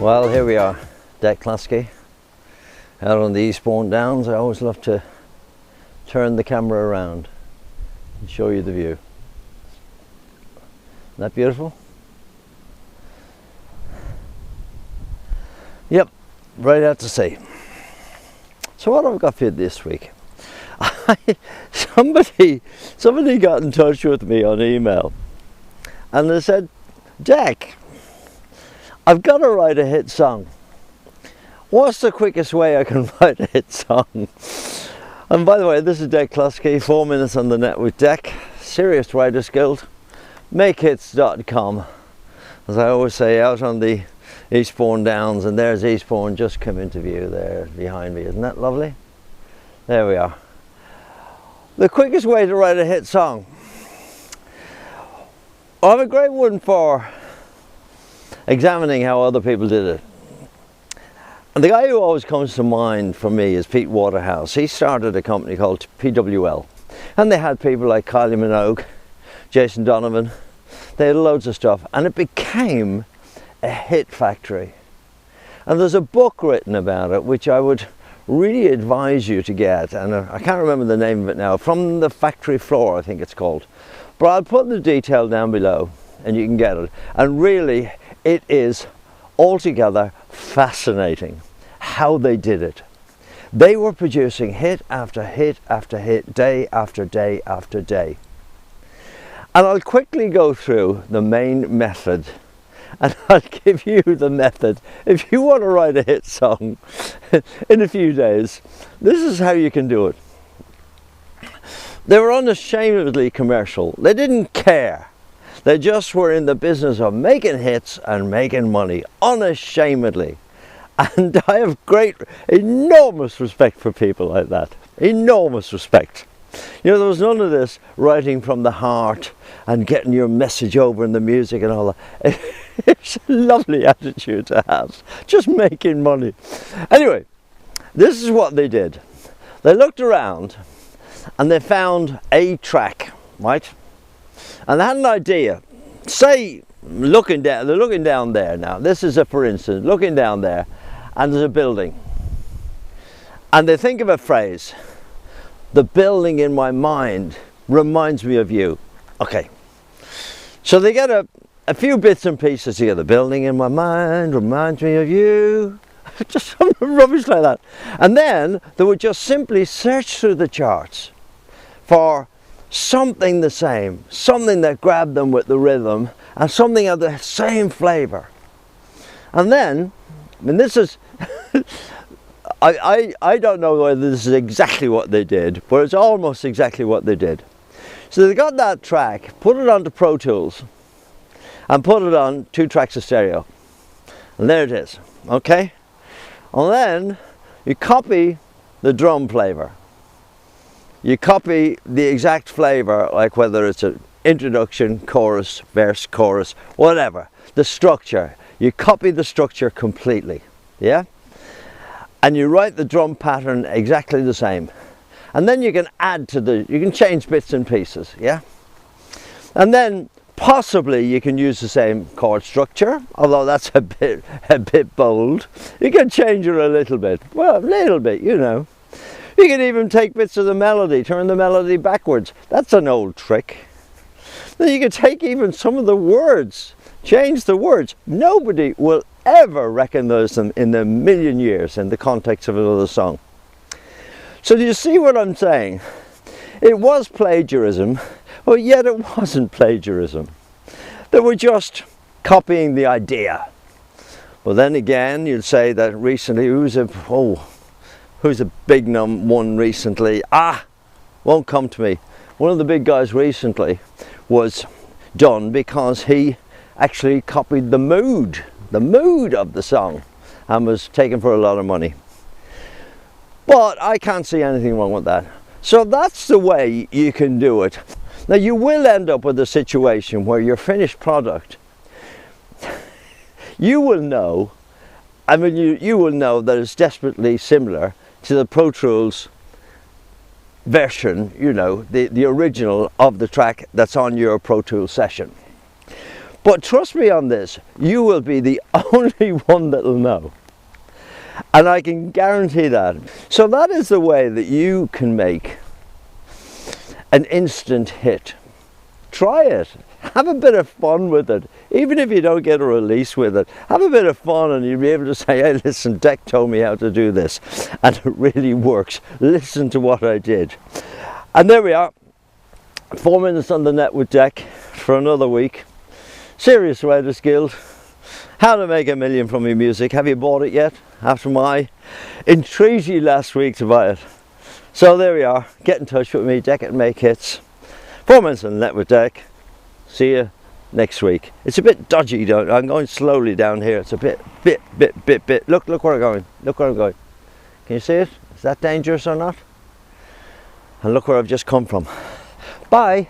Well, here we are, deck Cluskey, out on the Eastbourne Downs. I always love to turn the camera around and show you the view. Isn't that beautiful? Yep, right out to sea. So what have I got for you this week? Somebody got in touch with me on email and they said, Jack, I've got to write a hit song. What's the quickest way I can write a hit song? And by the way, this is Deck Cluskey, 4 minutes on the net with Deck, Serious Writers Guild, makehits.com. As I always say, out on the Eastbourne Downs, and there's Eastbourne just come into view there behind me. Isn't that lovely? There we are. The quickest way to write a hit song. I have a great one for examining how other people did it. And the guy who always comes to mind for me is Pete Waterhouse. He started a company called PWL. And they had people like Kylie Minogue, Jason Donovan. They had loads of stuff. And it became a hit factory. And there's a book written about it which I would really advise you to get. And I can't remember the name of it now. From the Factory Floor, I think it's called. But I'll put the detail down below and you can get it. And really, it is altogether fascinating how they did it. They were producing hit after hit after hit, day after day after day. And I'll quickly go through the main method and I'll give you the method. If you want to write a hit song in a few days, this is how you can do it. They were unashamedly commercial. They didn't care. They just were in the business of making hits and making money, unashamedly. And I have enormous respect for people like that. Enormous respect. You know, there was none of this writing from the heart and getting your message over in the music and all that. It's a lovely attitude to have. Just making money. Anyway, this is what they did. They looked around and they found a track, right? And they had an idea. Say, they're looking down there now. This is for instance, looking down there, and there's a building. And they think of a phrase. The building in my mind reminds me of you. Okay. So they get a few bits and pieces together. The building in my mind reminds me of you. Just some rubbish like that. And then they would just simply search through the charts for something the same, something that grabbed them with the rhythm and something of the same flavor. And then, I mean, this is I don't know whether this is exactly what they did, but it's almost exactly what they did. So they got that track, put it onto Pro Tools and put it on 2 tracks of stereo, and there it is. Okay, and then you copy the drum flavor. You copy the exact flavor, like whether it's an introduction, chorus, verse, chorus, whatever. The structure. You copy the structure completely. Yeah? And you write the drum pattern exactly the same. And then you can add to you can change bits and pieces. Yeah? And then possibly you can use the same chord structure, although that's a bit bold. You can change it a little bit. Well, a little bit, you know. You can even take bits of the melody, turn the melody backwards. That's an old trick. Then you can take even some of the words, change the words. Nobody will ever recognize them in a million years in the context of another song. So do you see what I'm saying? It was plagiarism, but yet it wasn't plagiarism. They were just copying the idea. Well, then again, you'd say that recently, who's a big one recently? Won't come to me. One of the big guys recently was done because he actually copied the mood of the song and was taken for a lot of money. But I can't see anything wrong with that. So that's the way you can do it. Now you will end up with a situation where your finished product, you will know, you will know that it's desperately similar to the Pro Tools version, you know, the original of the track that's on your Pro Tools session. But trust me on this, you will be the only one that will know. And I can guarantee that. So that is the way that you can make an instant hit. Try it. Have a bit of fun with it. Even if you don't get a release with it, have a bit of fun and you'll be able to say, hey, listen, Dec told me how to do this. And it really works. Listen to what I did. And there we are. 4 minutes on the net with Dec for another week. Serious Writers Guild. How to make $1 million from your music. Have you bought it yet? After my entreaty last week to buy it. So there we are. Get in touch with me, Dec at Make Hits. 4 minutes on the net with Dec. See you next week. It's a bit dodgy, I'm going slowly down here. It's a bit. Look where I'm going. Look where I'm going. Can you see it? Is that dangerous or not? And look where I've just come from. Bye.